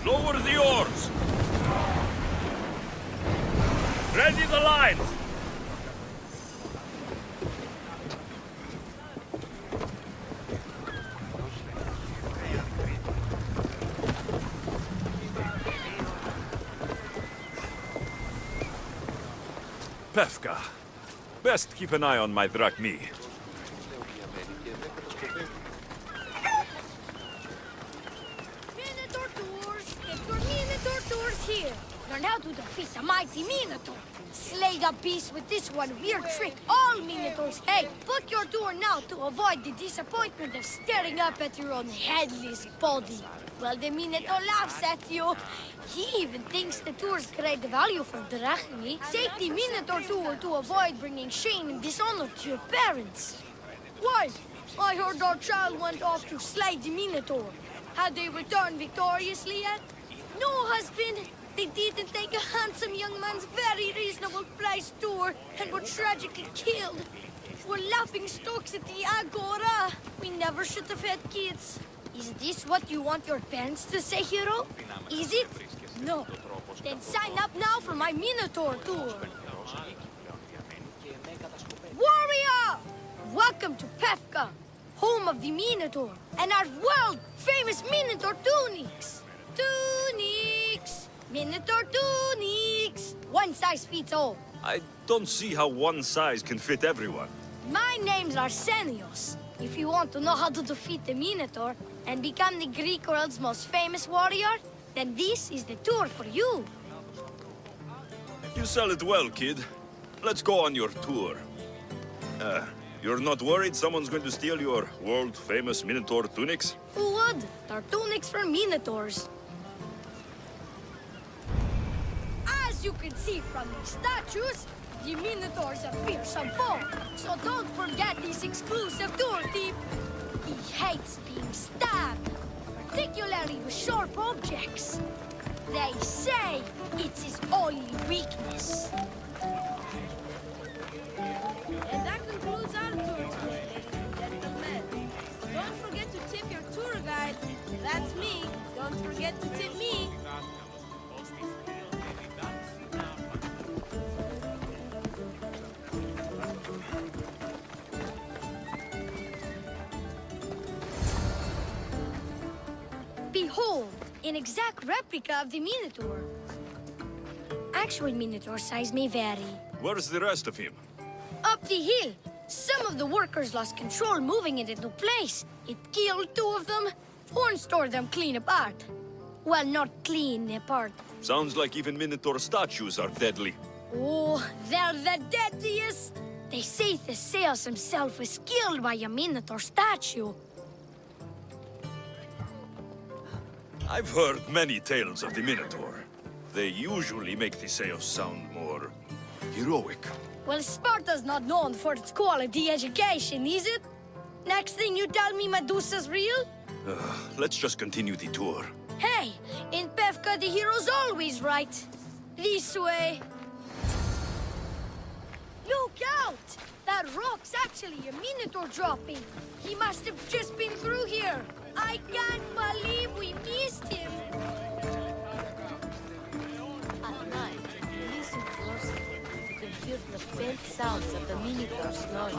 Lower the oars! Ready the lines! Pefka. Best keep an eye on my drachmi. Minotaur tours! Get your Minotaur tours here! Learn how to defeat the mighty Minotaur! Slay the beast with this one weird trick all Minotaurs hate! Book your tour now to avoid the disappointment of staring up at your own headless body. Well, the Minotaur laughs at you. He even thinks the tour's great value for drachmi. Take the Minotaur tour to avoid bringing shame and dishonor to your parents. Why? I heard our child went off to slay the Minotaur. Had they returned victoriously yet? No, husband. They didn't take a handsome young man's very reasonable price tour and were tragically killed. We're laughing stocks at the Agora. We never should have had kids. Is this what you want your parents to say, hero? Is it? No. Then sign up now for my Minotaur tour. Warrior! Welcome to Pefka, home of the Minotaur, and our world-famous Minotaur tunics. Tunics! Minotaur tunics! One size fits all. I don't see how one size can fit everyone. My name's Arsenios. If you want to know how to defeat the Minotaur and become the Greek world's most famous warrior, then this is the tour for you. You sell it well, kid. Let's go on your tour. You're not worried someone's going to steal your world-famous Minotaur tunics? Who would? They're tunics for Minotaurs. As you can see from these statues, the Minotaur's a fearsome foe. So don't forget this exclusive tour tip. He hates being stabbed, particularly with sharp objects. They say it's his only weakness. And that concludes our tour today, ladies and gentlemen. Don't forget to tip your tour guide. That's me. Don't forget to tip me. Behold, an exact replica of the Minotaur. Actual Minotaur size may vary. Where's the rest of him? Up the hill, some of the workers lost control moving it into place. It killed two of them. Horns tore them clean apart. Well, not clean apart. Sounds like even Minotaur statues are deadly. Oh, they're the deadliest. They say Theseus himself was killed by a Minotaur statue. I've heard many tales of the Minotaur. They usually make Theseus sound more heroic. Well, Sparta's not known for its quality education, is it? Next thing you tell me Medusa's real? Let's just continue the tour. Hey, in Pefka the hero's always right. This way. Look out! That rock's actually a Minotaur dropping. He must have just been through here. I can't believe we missed him. At night, listen closely. You can hear the faint sounds of the Minotaur snoring.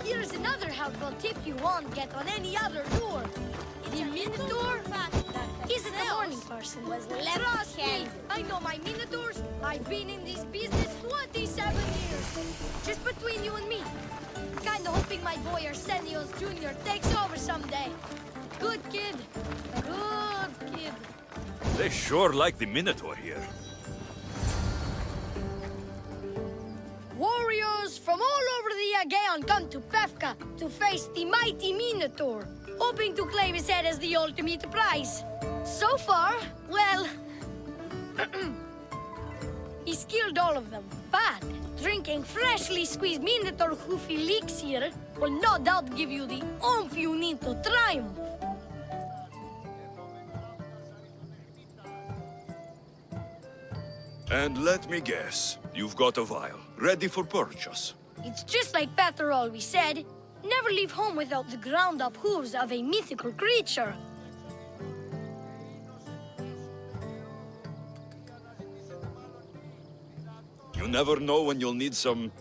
Here's another helpful tip you won't get on any other tour. The Minotaur isn't a morning person. Trust me, I know my Minotaurs. I've been in this business 27 years. Just between you and me. Kinda hoping my boy Arsenios Jr. takes over someday. Good kid. Good kid. They sure like the Minotaur here. Warriors from all over the Aegean come to Pefka to face the mighty Minotaur, hoping to claim his head as the ultimate prize. So far, well, he's killed all of them. But drinking freshly squeezed Minotaur hoof elixir will no doubt give you the oomph you need to triumph. And let me guess, You've got a vial, ready for purchase. It's just like Peter always said. Never leave home without the ground-up hooves of a mythical creature. You never know when you'll need some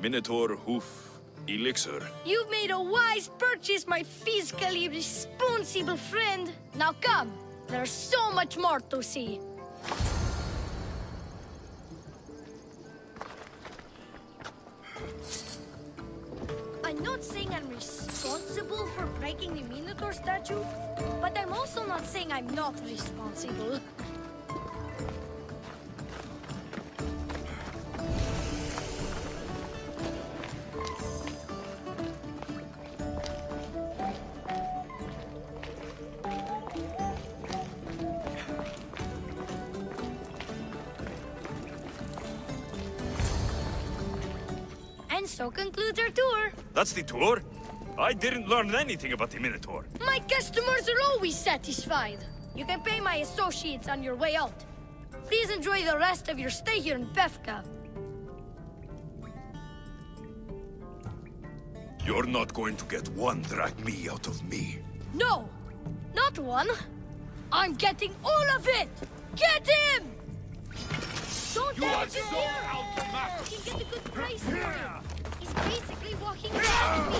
Minotaur hoof elixir. You've made a wise purchase, my fiscally responsible friend. Now come, there's so much more to see. I'm not saying I'm responsible for breaking the Minotaur statue, but I'm also not saying I'm not responsible. And so concludes our tour. That's the tour? I didn't learn anything about the Minotaur. My customers are always satisfied. You can pay my associates on your way out. Please enjoy the rest of your stay here in Pefka. You're not going to get one drachmi out of me. No, not one. I'm getting all of it. Get him! Don't damage his ear. You can get a good price for him. He's basically walking around me.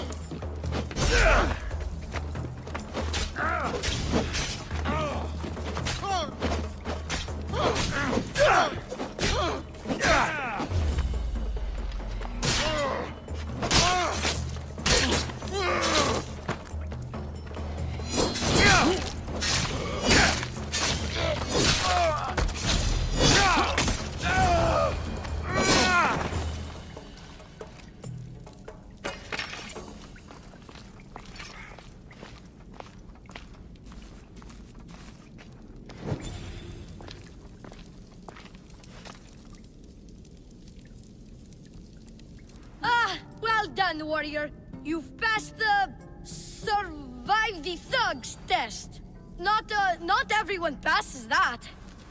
Well done, warrior. You've passed the survive the thugs test. Not everyone passes that.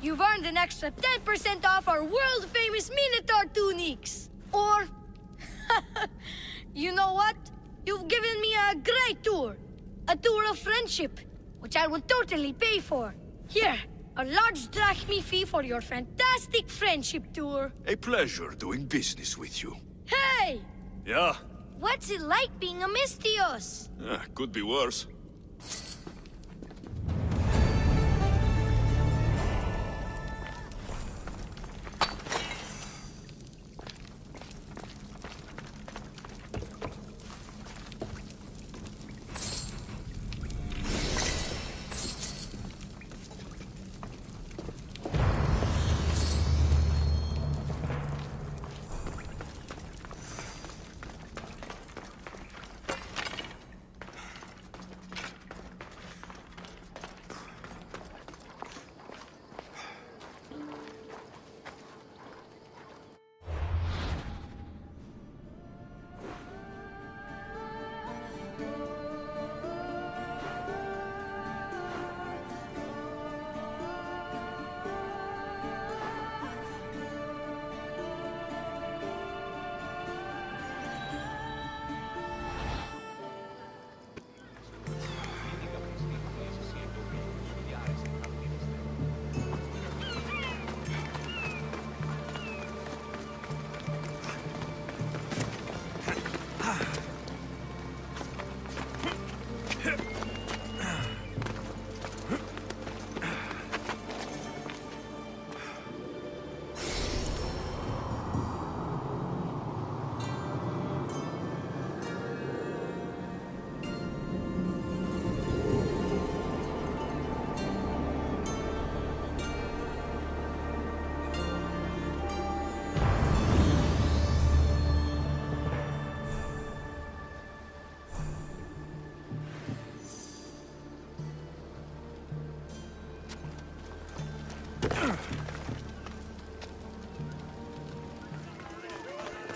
You've earned an extra 10% off our world-famous Minotaur tunics. Or, you know what? You've given me a great tour. A tour of friendship, which I will totally pay for. Here, a large drachmi fee for your fantastic friendship tour. A pleasure doing business with you. Hey! Yeah? What's it like being a Mystios? Could be worse.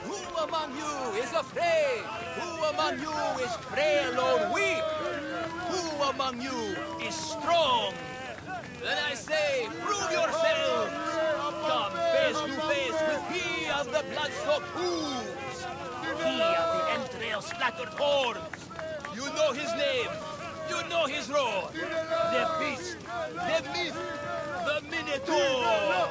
Who among you is afraid? Who among you is frail or weak? Who among you is strong? Then I say, prove yourselves! Come face to face with me! blood-soaked hooves. He of the entrail-splattered horns. You know his name. You know his roar. The beast, the myth, the Minotaur.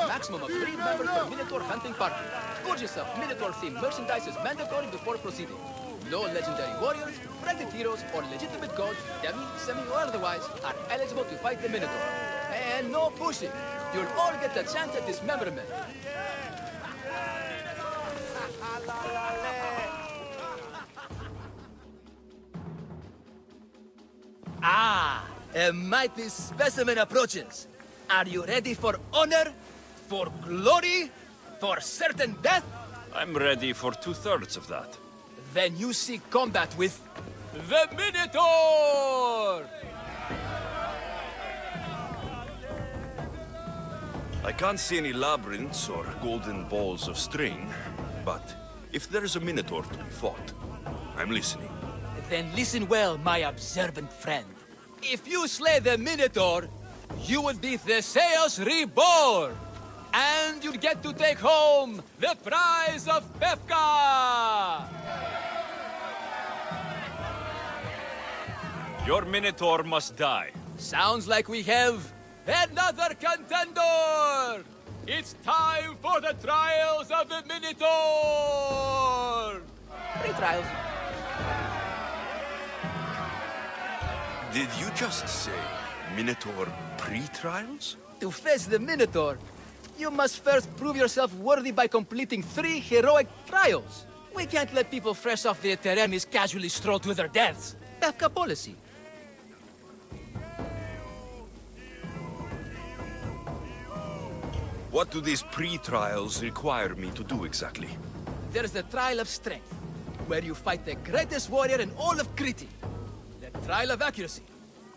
Maximum of 3 members per Minotaur hunting party. Gorgeous of Minotaur-themed merchandise is mandatory before proceeding. No legendary warriors, branded heroes, or legitimate gods, demi, semi, or otherwise, are eligible to fight the Minotaur. And no pushing. You'll all get a chance at dismemberment. Ah, a mighty specimen approaches. Are you ready for honor, for glory, for certain death? I'm ready for 2/3 of that. Then you seek combat with the Minotaur! I can't see any labyrinths or golden balls of string, but if there's a Minotaur to be fought, I'm listening. Then listen well, my observant friend. If you slay the Minotaur, you will be Theseus reborn! And you'll get to take home the prize of Befka! Your Minotaur must die. Sounds like we have another contender! It's time for the trials of the Minotaur! 3 trials. Did you just say Minotaur pre-trials? To face the Minotaur, you must first prove yourself worthy by completing 3 heroic trials. We can't let people fresh off the Teremis casually stroll to their deaths. Befka policy. What do these pre-trials require me to do exactly? There's the trial of strength, where you fight the greatest warrior in all of Crete. The trial of accuracy,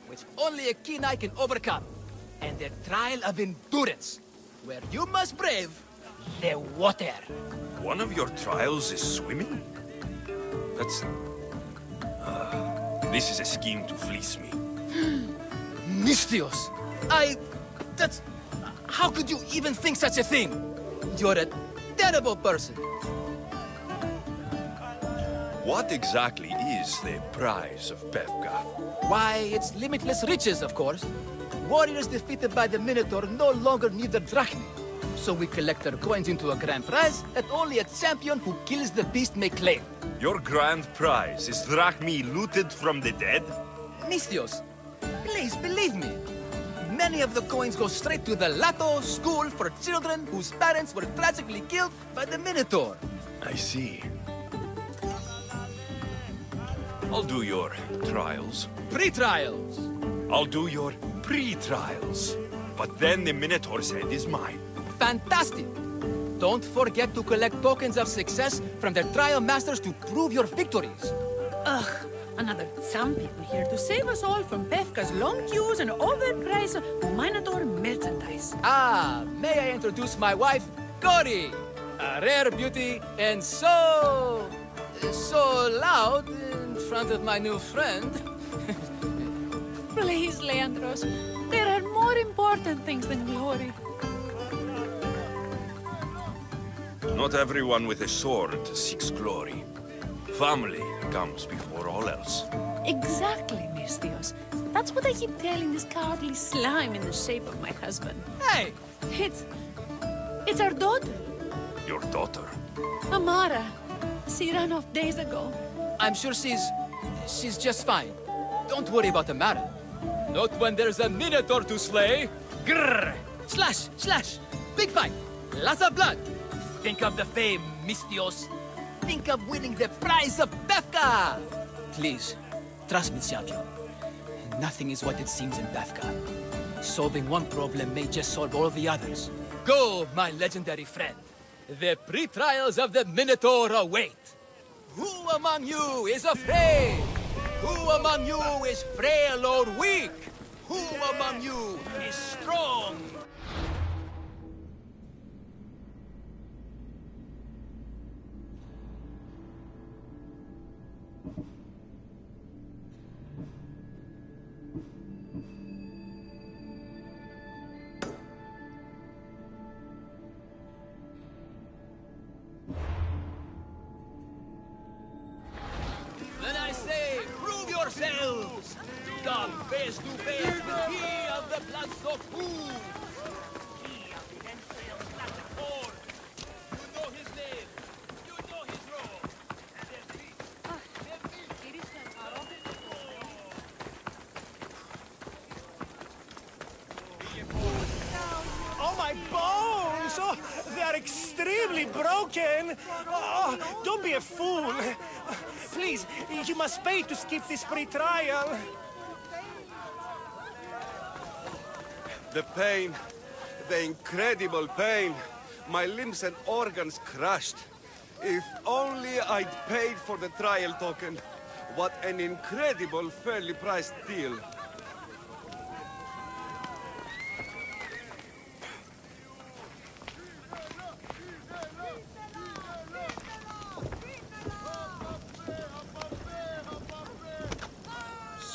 which only a keen eye can overcome. And the trial of endurance, where you must brave the water. One of your trials is swimming? That's... this is a scheme to fleece me. Mystios! That's... How could you even think such a thing? You're a terrible person. What exactly is the prize of Befka? Why, it's limitless riches, of course. Warriors defeated by the Minotaur no longer need their drachmi. So we collect their coins into a grand prize that only a champion who kills the beast may claim. Your grand prize is drachmi looted from the dead? Mystios, please believe me. Many of the coins go straight to the Lato School for children whose parents were tragically killed by the Minotaur. I see. I'll do your trials. Pre-trials. I'll do your pre-trials. But then the Minotaur's head is mine. Fantastic. Don't forget to collect tokens of success from the trial masters to prove your victories. Ugh, another some people here to save us all from Befka's long queues and overpriced Minotaur merchandise. Ah, may I introduce my wife, Cory? A rare beauty and so loud in front of my new friend. Please, Leandros, there are more important things than glory. Not everyone with a sword seeks glory. Family comes before all else. Exactly, Mystios. That's what I keep telling this cowardly slime in the shape of my husband. Hey! It's our daughter, Your daughter. Amara. She ran off days ago. I'm sure she's just fine. Don't worry about the matter. Not when there's a Minotaur to slay. Grrr! Slash! Slash! Big fight! Lots of blood! Think of the fame, Mystios. Think of winning the prize of Befka! Please, trust me, champion. Nothing is what it seems in Befka. Solving one problem may just solve all the others. Go, my legendary friend. The pre-trials of the Minotaur await. Who among you is afraid? Who among you is frail or weak? Who among you is strong? face to face with he of the blood so cool. He of the entrails like a cord. You know his name. You know his role. Oh, my bones! Oh, they are extremely broken! Oh, don't be a fool! Please, you must pay to skip this pre-trial. The pain, the incredible pain. My limbs and organs crushed. If only I'd paid for the trial token. What an incredible, fairly priced deal.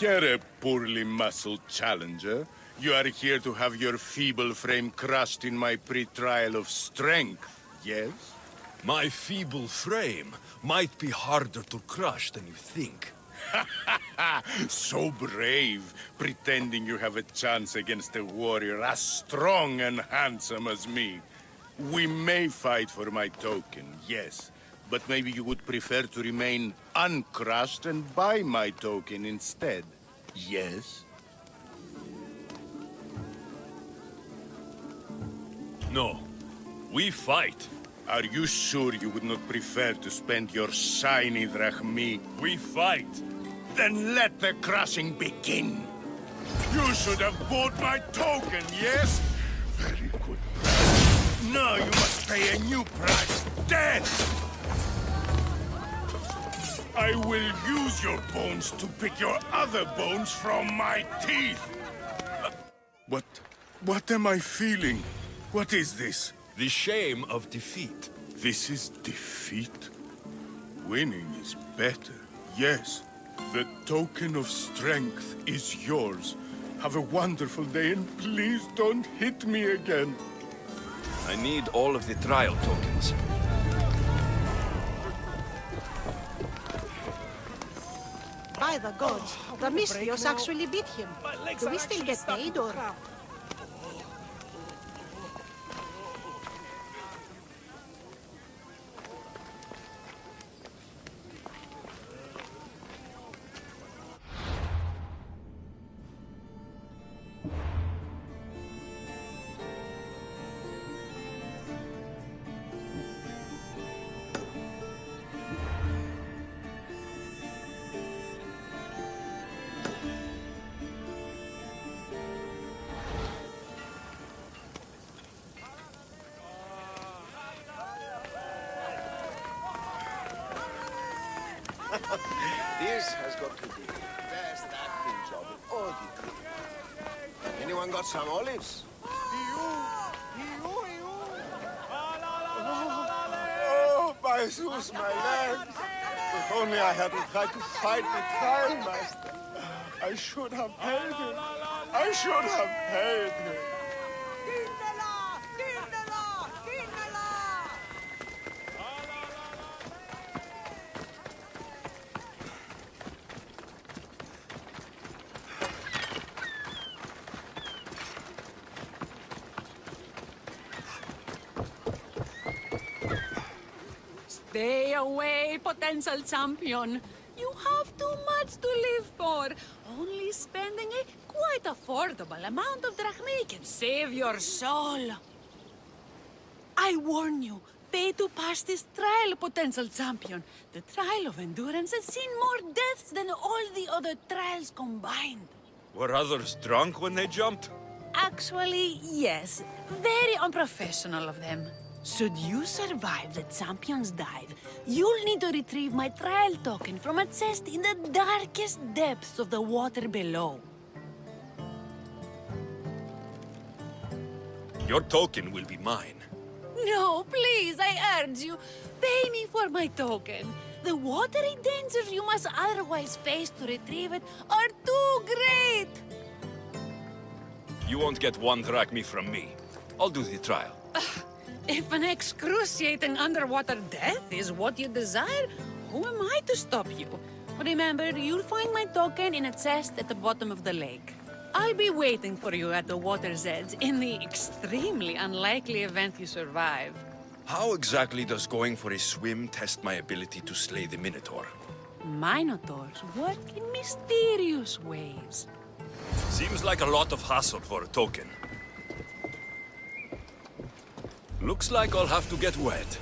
Here, a poorly muscled challenger. You are here to have your feeble frame crushed in my pre-trial of strength, yes? My feeble frame might be harder to crush than you think. So brave, pretending you have a chance against a warrior as strong and handsome as me. We may fight for my token, yes. But maybe you would prefer to remain uncrushed and buy my token instead, yes? No, we fight. Are you sure you would not prefer to spend your shiny drachmi? We fight. Then let the crushing begin. You should have bought my token, yes? Very good. Now you must pay a new price. Death! I will use your bones to pick your other bones from my teeth. What am I feeling? What is this? The shame of defeat. This is defeat? Winning is better, yes. The token of strength is yours. Have a wonderful day and please don't hit me again. I need all of the trial tokens. By the gods, the Mystios actually beat him. Do we still get paid, or...? This has got to be the best acting job in all the dream. Anyone got some olives? Oh, my Zeus, my legs. If only I hadn't tried to fight the trial master. I should have paid him. I should have paid him. Stay away, potential champion. You have too much to live for. Only spending a quite affordable amount of drachmi can save your soul. I warn you, pay to pass this trial, potential champion. The trial of endurance has seen more deaths than all the other trials combined. Were others drunk when they jumped? Actually, yes. Very unprofessional of them. Should you survive the champion's dive, you'll need to retrieve my trial token from a chest in the darkest depths of the water below. Your token will be mine. No, please, I urge you. Pay me for my token. The watery dangers you must otherwise face to retrieve it are too great. You won't get one drachmi from me. I'll do the trial. If an excruciating underwater death is what you desire, who am I to stop you? Remember, you'll find my token in a chest at the bottom of the lake. I'll be waiting for you at the water's edge in the extremely unlikely event you survive. How exactly does going for a swim test my ability to slay the Minotaur? Minotaurs work in mysterious ways. Seems like a lot of hassle for a token. Looks like I'll have to get wet.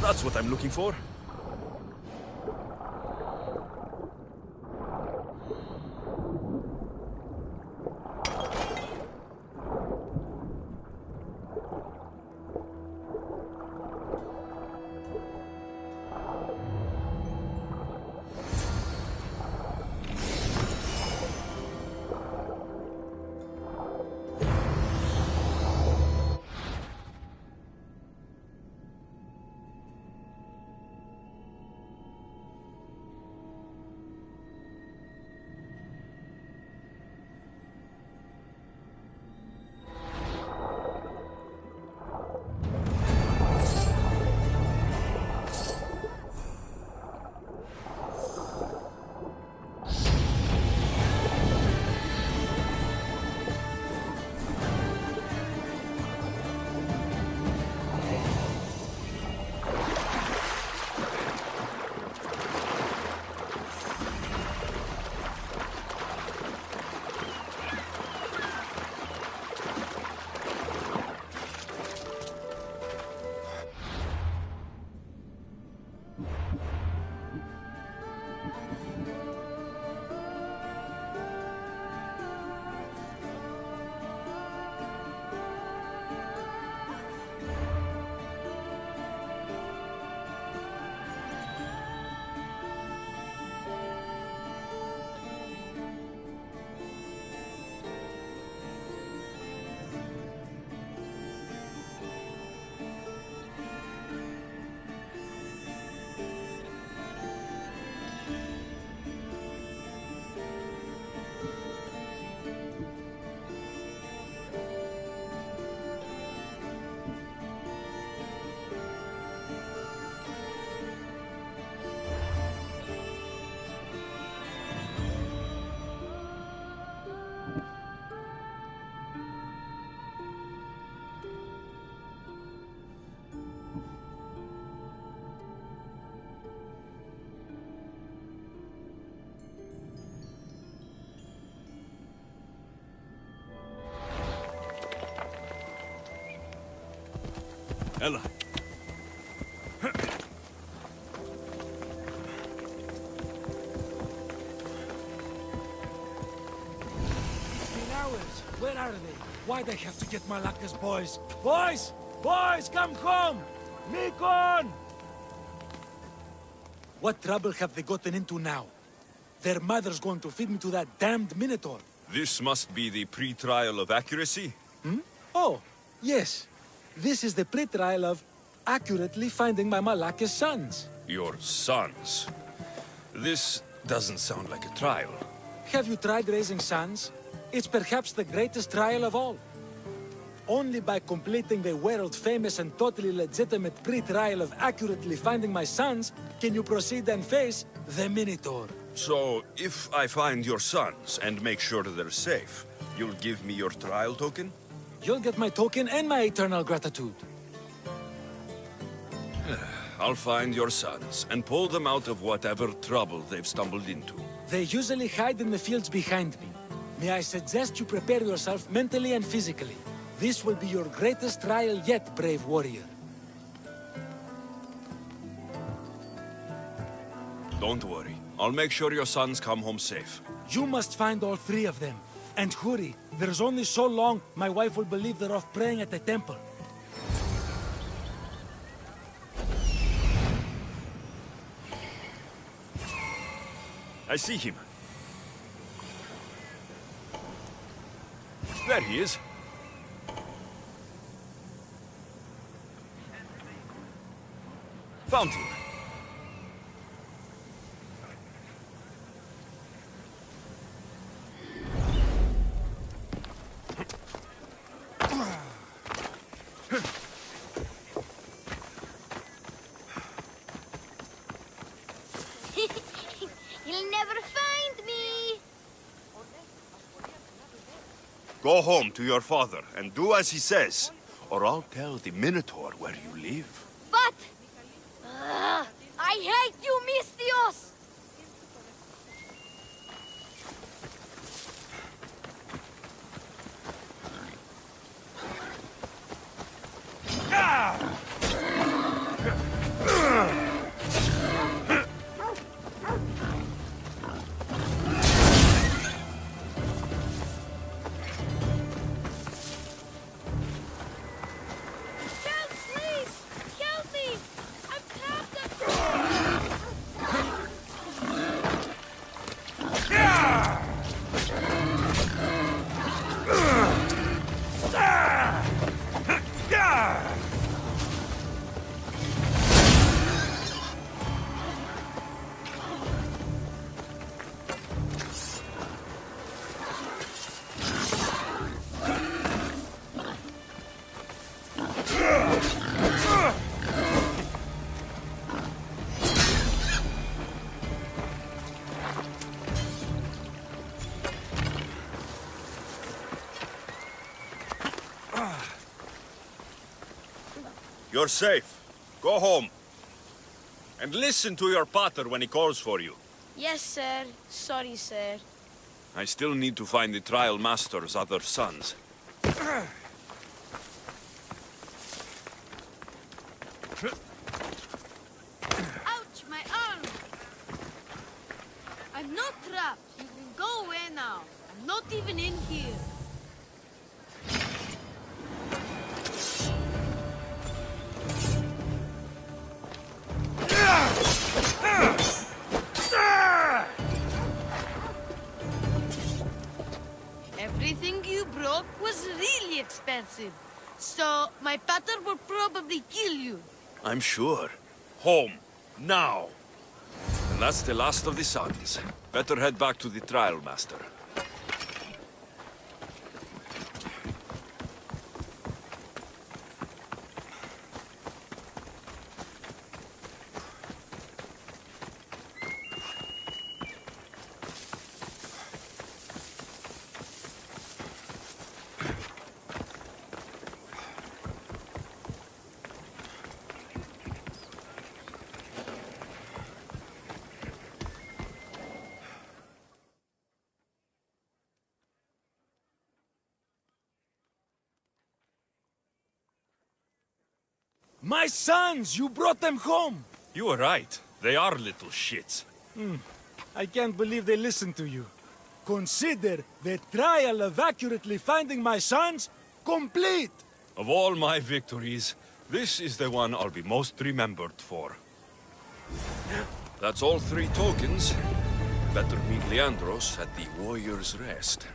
That's what I'm looking for. Ella. 16 hours. Where are they? Why'd I have to get Malaka's boys? Boys! Boys, come home! Nikon! What trouble have they gotten into now? Their mother's going to feed me to that damned Minotaur. This must be the pre-trial of accuracy. Oh, yes. This is the pre-trial of accurately finding my Malaka's sons. Your sons. This doesn't sound like a trial. Have you tried raising sons? It's perhaps the greatest trial of all. Only by completing the world-famous and totally legitimate pre-trial of accurately finding my sons can you proceed and face the Minotaur. So, if I find your sons and make sure they're safe, you'll give me your trial token? You'll get my token and my eternal gratitude. I'll find your sons and pull them out of whatever trouble they've stumbled into. They usually hide in the fields behind me. May I suggest you prepare yourself mentally and physically. This will be your greatest trial yet, brave warrior. Don't worry. I'll make sure your sons come home safe. You must find all three of them. And hurry. There's only so long my wife will believe they're off praying at the temple. I see him. There he is. Found him. You'll never find me. Go home to your father and do as he says, or I'll tell the Minotaur where you live. But I hate you, Mistios. Help, please! Help me! I'm trapped up You're safe. Go home. And listen to your pater when he calls for you. Yes, sir. Sorry, sir. I still need to find the trial master's other sons. Ouch, my arm! I'm not trapped. You can go away now. I'm not even in here. Everything you broke was really expensive. So, my pater will probably kill you. I'm sure. Home. Now. And that's the last of the sons. Better head back to the trial master. My sons! You brought them home! You were right. They are little shits. I can't believe they listened to you. Consider the trial of accurately finding my sons complete! Of all my victories, this is the one I'll be most remembered for. That's all 3 tokens. Better meet Leandros at the Warrior's Rest.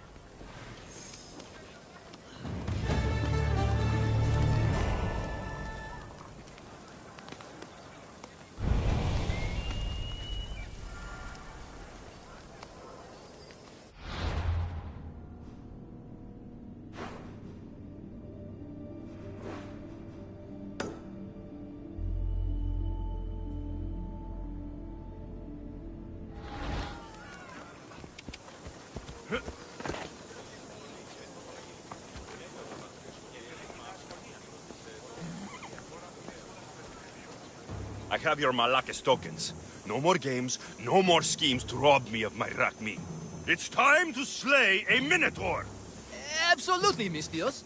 I have your Malakis tokens. No more games, no more schemes to rob me of my Rakmi. It's time to slay a Minotaur! Absolutely, Mistios.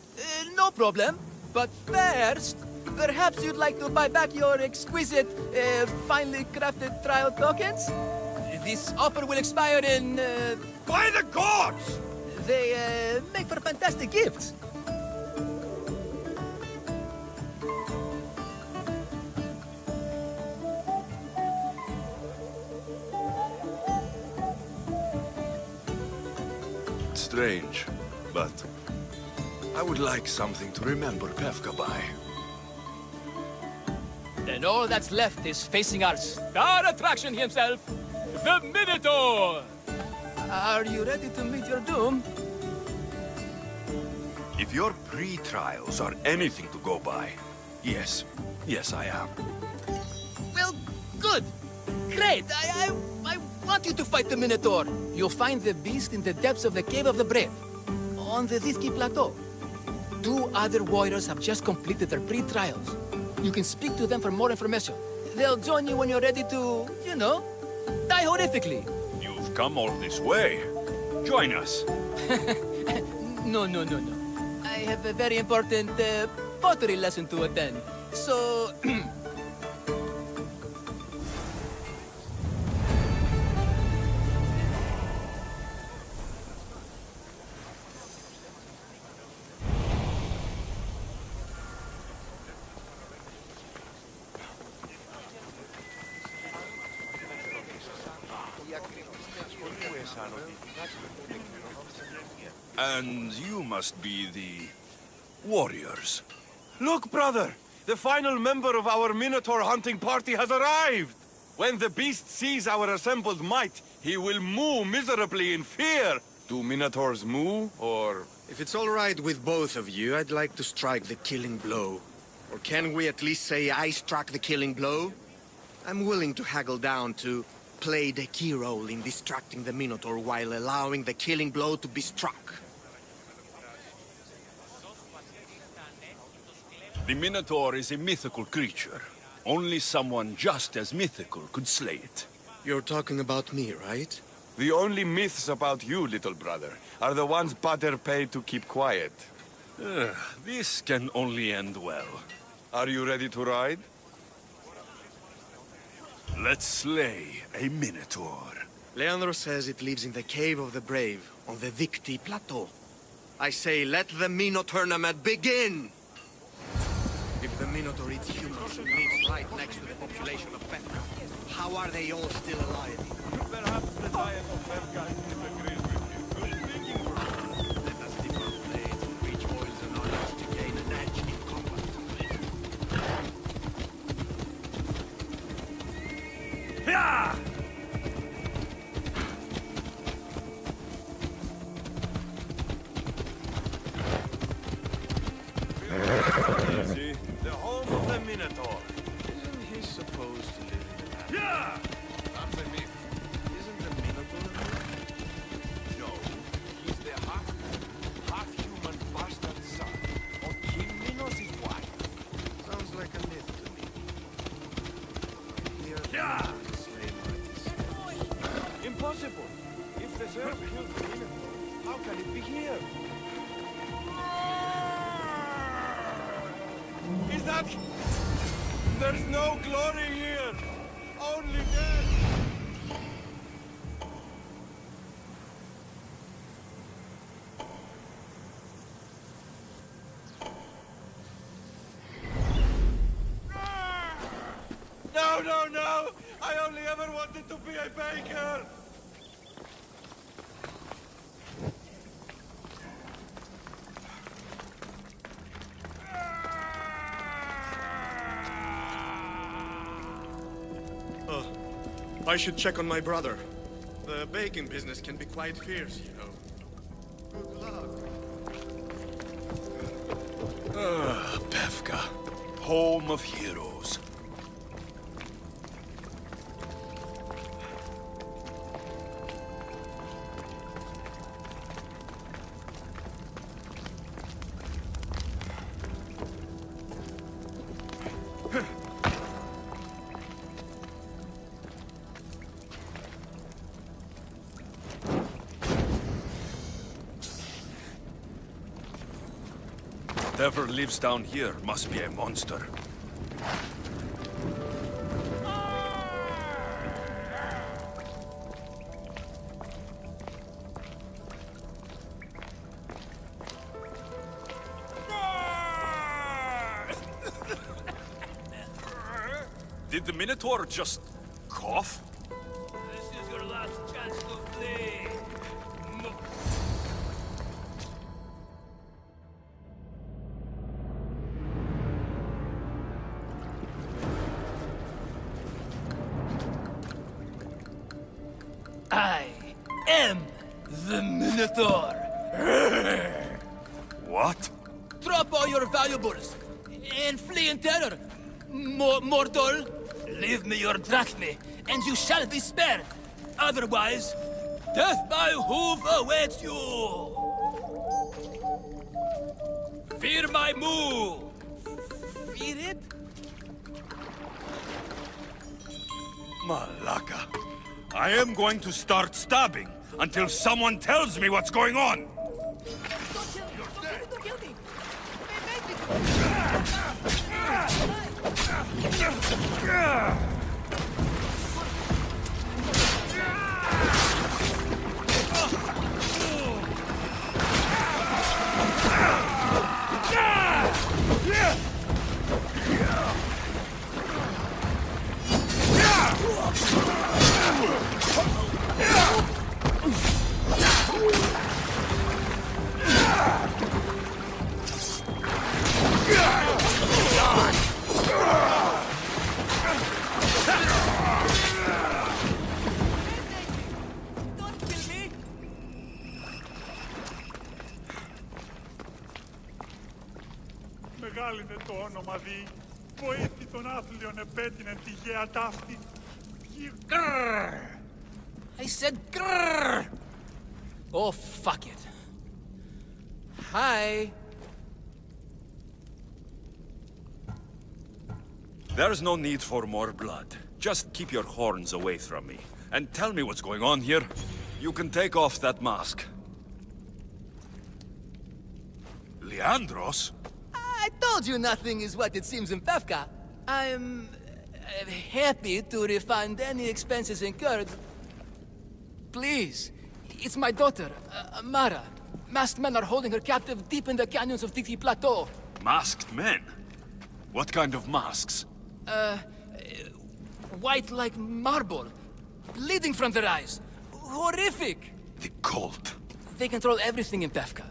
No problem. But first, perhaps you'd like to buy back your exquisite, finely crafted trial tokens? This offer will expire in, By the gods! They, make for fantastic gifts. Strange, but I would like something to remember Pevka by. Then all that's left is facing our star attraction himself, the Minotaur! Are you ready to meet your doom? If your pre-trials are anything to go by, yes, I am. Well, good. Great. I want you to fight the Minotaur. You'll find the beast in the depths of the Cave of the Brave, on the Dithki Plateau. 2 other warriors have just completed their pre-trials. You can speak to them for more information. They'll join you when you're ready to, you know, die horrifically. You've come all this way. Join us. No. I have a very important pottery lesson to attend. So... And you must be the warriors. Look, brother! The final member of our Minotaur hunting party has arrived! When the beast sees our assembled might, he will moo miserably in fear! Do Minotaurs moo, or... If it's all right with both of you, I'd like to strike the killing blow. Or can we at least say I struck the killing blow? I'm willing to haggle down to play the key role in distracting the Minotaur while allowing the killing blow to be struck. The Minotaur is a mythical creature. Only someone just as mythical could slay it. You're talking about me, right? The only myths about you, little brother, are the ones Pater paid to keep quiet. This can only end well. Are you ready to ride? Let's slay a Minotaur. Leandro says it lives in the Cave of the Brave, on the Dithki Plateau. I say, let the Mino tournament begin! If the Minotaur eats humans and lives right next to the population of Pevka, how are they all still alive? Perhaps the diet of Pevka disagrees with you. Good thinking, brother. Let us dip our blades in rich oils and oils to gain an edge in combat. Yeah! See? The home of the Minotaur. Isn't he supposed to live in the land? Yeah! That's a myth. Isn't the Minotaur a myth? No. He's the half-human bastard son of King Minos' wife. Sounds like a myth to me. Here, Yeah! slay Martis. Impossible. If the Zerg killed the Minotaur, how can it be here? Is that... There's no glory here. Only death. No, no, no! I only ever wanted to be a baker! I should check on my brother. The baking business can be quite fierce, you know. Good luck. Pevka, home of heroes. Whoever lives down here must be a monster. Did the Minotaur just cough? This is your last chance to flee. I am the Minotaur. What? Drop all your valuables and flee in terror. Mortal, Leave me your drachme, and you shall be spared. Otherwise, death by hoof awaits you. fear my move. Fear it? Malaka. I am going to start stabbing until someone tells me what's going on. Μεγάλινε το όνομα δι, βοήθη τον άθλιον επέτεινε τυχαία ταύτη. Grrr! I said grrr! Oh, fuck it. Hi. There's no need for more blood. Just keep your horns away from me. And tell me what's going on here. You can take off that mask. Leandros? I told you nothing is what it seems in Pevka. I'm happy to refund any expenses incurred. Please, it's my daughter, Mara. Masked men are holding her captive deep in the canyons of Titi Plateau. Masked men? What kind of masks? White like marble, bleeding from their eyes. Horrific! The cult. They control everything in Pevka.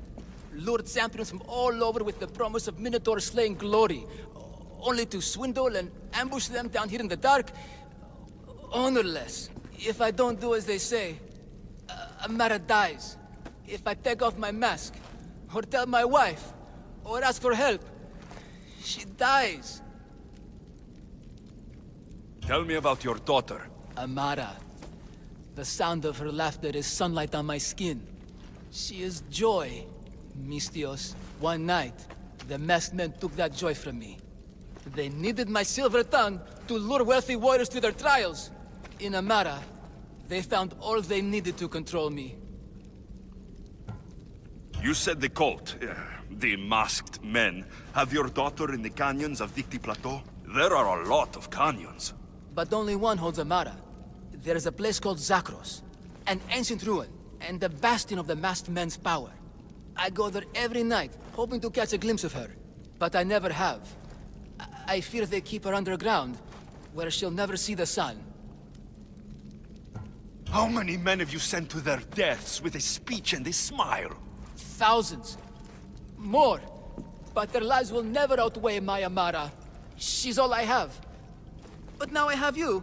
Lured champions from all over with the promise of Minotaur slaying glory, only to swindle and ambush them down here in the dark. Honorless. If I don't do as they say, Amara dies. If I take off my mask, or tell my wife, or ask for help, she dies. Tell me about your daughter. Amara. The sound of her laughter is sunlight on my skin. She is joy. Mistios, one night, the masked men took that joy from me. They needed my silver tongue to lure wealthy warriors to their trials. In Amara, they found all they needed to control me. You said the cult, the masked men, have your daughter in the canyons of Dicty Plateau? There are a lot of canyons. But only one holds a Mara. There is a place called Zakros, an ancient ruin, and the bastion of the masked men's power. I go there every night, hoping to catch a glimpse of her. But I never have. I fear they keep her underground, where she'll never see the sun. How many men have you sent to their deaths with a speech and a smile? Thousands. More. But their lives will never outweigh my Amara. She's all I have. But now I have you,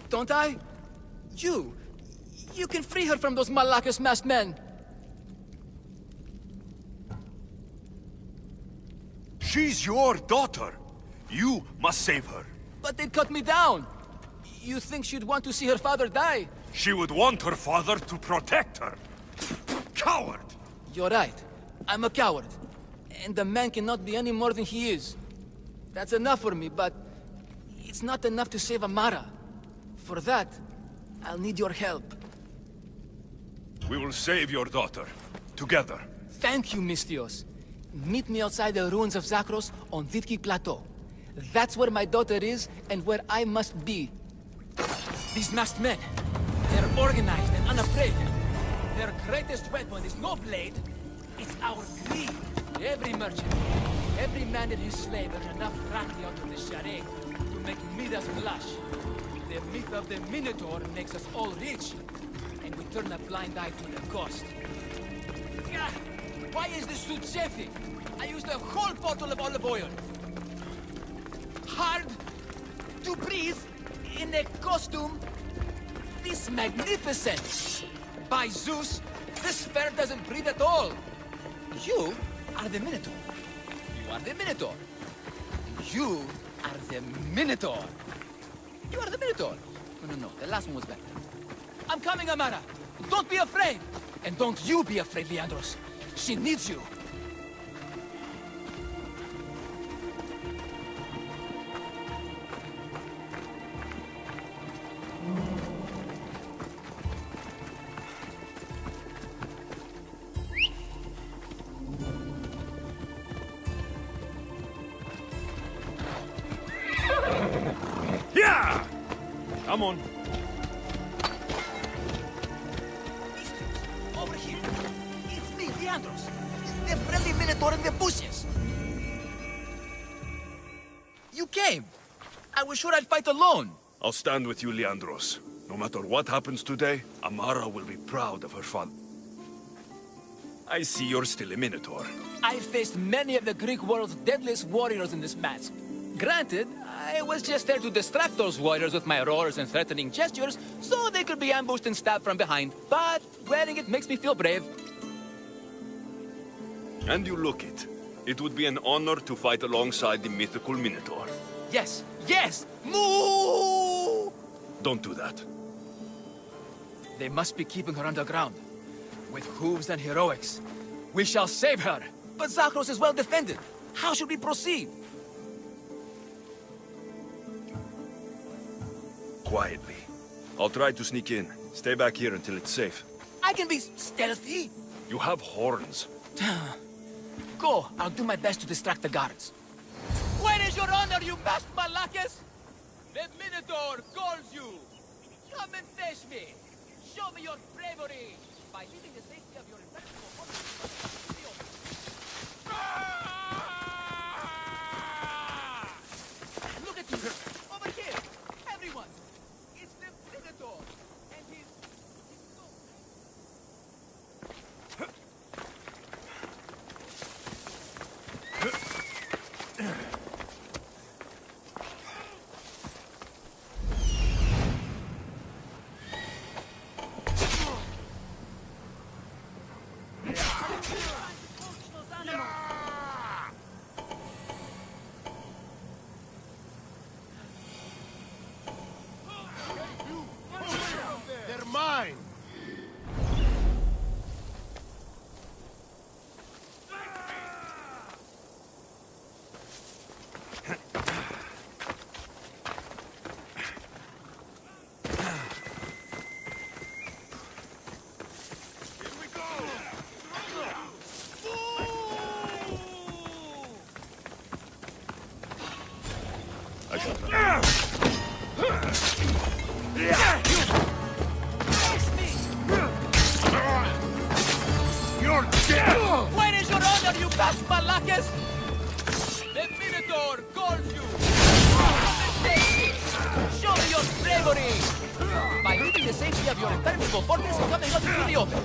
don't I? You can free her from those Malakas masked men. She's your daughter. You must save her. But they'd cut me down. You think she'd want to see her father die? She would want her father to protect her. Coward! You're right. I'm a coward. And the man cannot be any more than he is. That's enough for me, but it's not enough to save Amara. For that, I'll need your help. We will save your daughter. Together. Thank you, Mistios. Meet me outside the ruins of Zakros on Vitki Plateau. That's where my daughter is, and where I must be. These masked men, they're organized and unafraid. Their greatest weapon is no blade, it's our greed. Every merchant, every man and his slave earn enough raki out of the charade to make Midas blush. The myth of the Minotaur makes us all rich, and we turn a blind eye to the cost. Gah! Why is this suit chafing? I used a whole bottle of olive oil. Hard to breathe in a costume this magnificent. By Zeus, this fair doesn't breathe at all. You are the Minotaur. You are the Minotaur. You are the Minotaur. You are the Minotaur. No, the last one was better. I'm coming, Amara. Don't be afraid. And don't you be afraid, Leandros. She needs you. Yeah! Come on. Over here. It's me, Leandros. The friendly Minotaur in the bushes. You came. I was sure I'd fight alone. I'll stand with you, Leandros. No matter what happens today, Amara will be proud of her father. I see you're still a Minotaur. I faced many of the Greek world's deadliest warriors in this mask. Granted, I was just there to distract those warriors with my roars and threatening gestures, so they could be ambushed and stabbed from behind. But wearing it makes me feel brave. And you look it. It would be an honor to fight alongside the mythical Minotaur. Yes, yes! Moo! Don't do that. They must be keeping her underground. With hooves and heroics. We shall save her. But Zakros is well defended. How should we proceed? Quietly. I'll try to sneak in. Stay back here until it's safe. I can be stealthy. You have horns. Go. I'll do my best to distract the guards. Where is your honor, you masked Malakas? The Minotaur calls you. Come and face me. Show me your bravery by leaving the safety of your impenetrable Look at you. Over here. Everyone. It's the Minotaur. And his Where is your honor, you bastard Malakis? The Minotaur calls you! Show me your bravery! By leaving the safety of your impenetrable fortress and coming out into the open.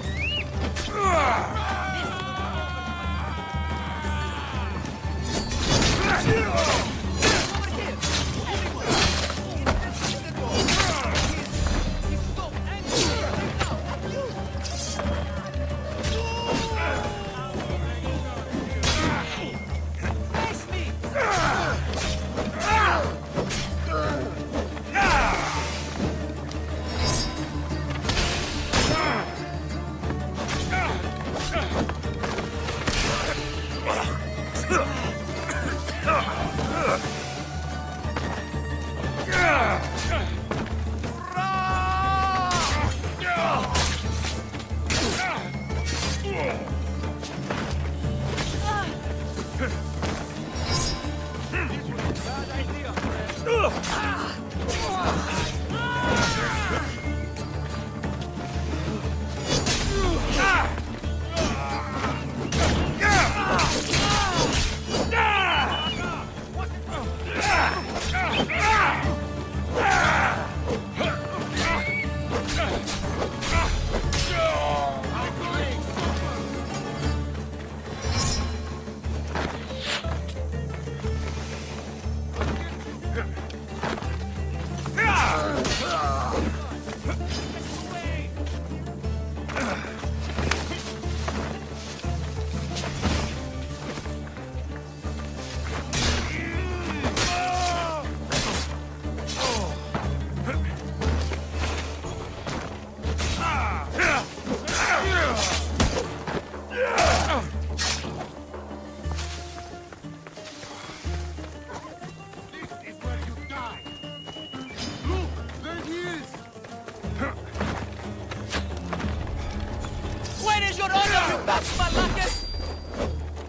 Where is your honor, you bastard Malakis?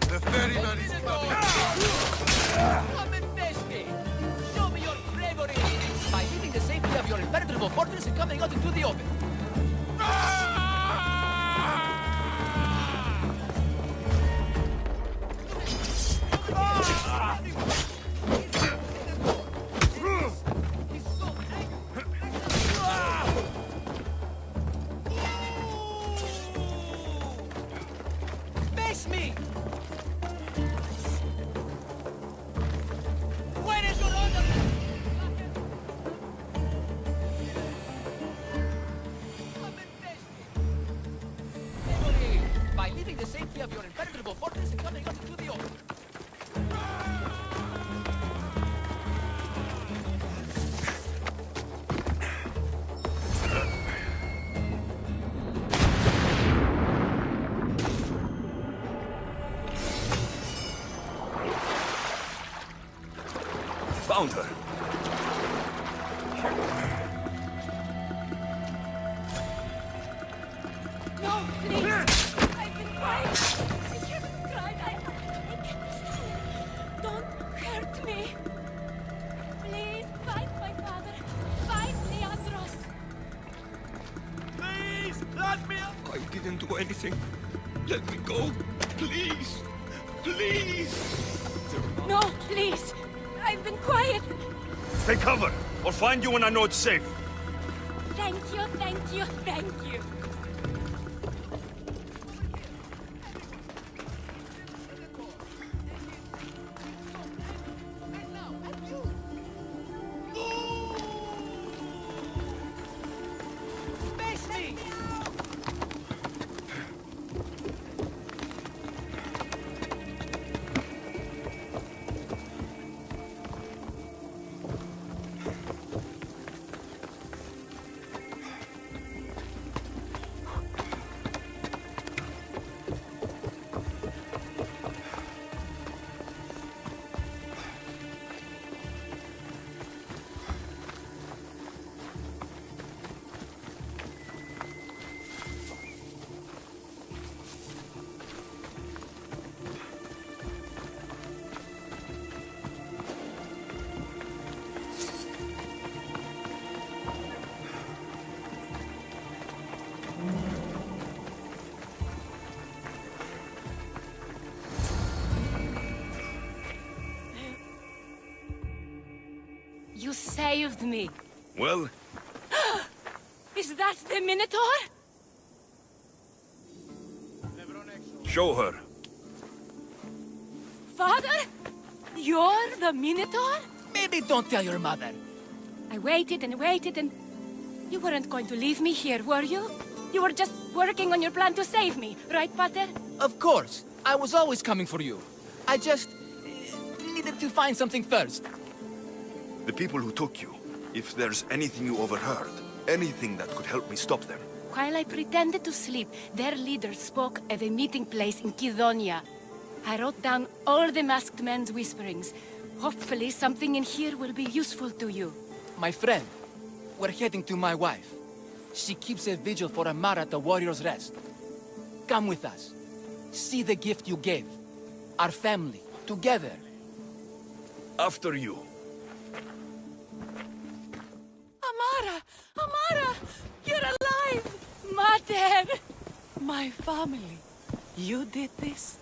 The ferryman is coming. Come and face me! Show me your bravery! By leaving the safety of your impenetrable fortress and coming out into the open. Face me! Where is your honor? Come and face me! By leaving the safety of your impenetrable fortress and coming out into the open. Found her. No, please. I've been crying. I haven't cried. I can't stand. Don't hurt me. Please, fight my father. Fight Leandros. Please, let me up. I didn't do anything. Let me go. Please. Please. No, please. I've been quiet. Take cover. I'll find you when I know it's safe. Thank you, thank you, thank you. Face me! saved me. Well, Is that the Minotaur? show her. Father? You're the Minotaur? Maybe don't tell your mother. I waited and waited and... You weren't going to leave me here, were you? You were just working on your plan to save me, right, Pater? Of course. I was always coming for you. I just needed to find something first. The people who took you, if there's anything you overheard, anything that could help me stop them. While I pretended to sleep, their leader spoke of a meeting place in Kidonia. I wrote down all the masked men's whisperings. Hopefully something in here will be useful to you. My friend, we're heading to my wife. She keeps a vigil for Amara at the Warrior's Rest. Come with us. See the gift you gave. Our family, together. After you. Amara! Amara! You're alive! Mater! My family. You did this?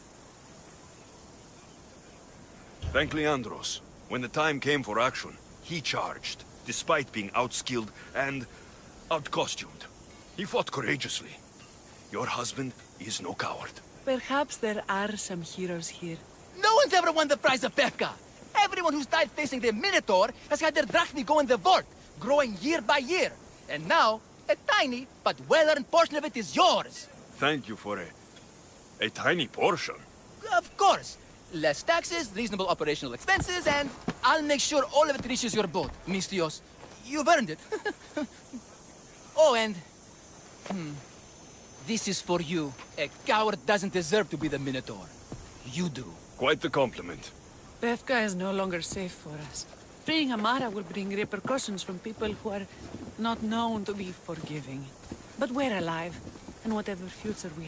Thank Leandros. When the time came for action, he charged, despite being outskilled and outcostumed. He fought courageously. Your husband is no coward. Perhaps there are some heroes here. No one's ever won the prize of Pefka. Everyone who's died facing the Minotaur has had their drachmi go in the vault, growing year by year. And now, a tiny but well-earned portion of it is yours. Thank you for a tiny portion. Of course. Less taxes, reasonable operational expenses, and I'll make sure all of it reaches your boat, Mistios. You've earned it. Oh, and... This is for you. A coward doesn't deserve to be the Minotaur. You do. Quite the compliment. Pefka is no longer safe for us. Freeing Amara will bring repercussions from people who are not known to be forgiving. But we're alive, and whatever future we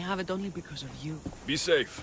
have it only because of you. Be safe.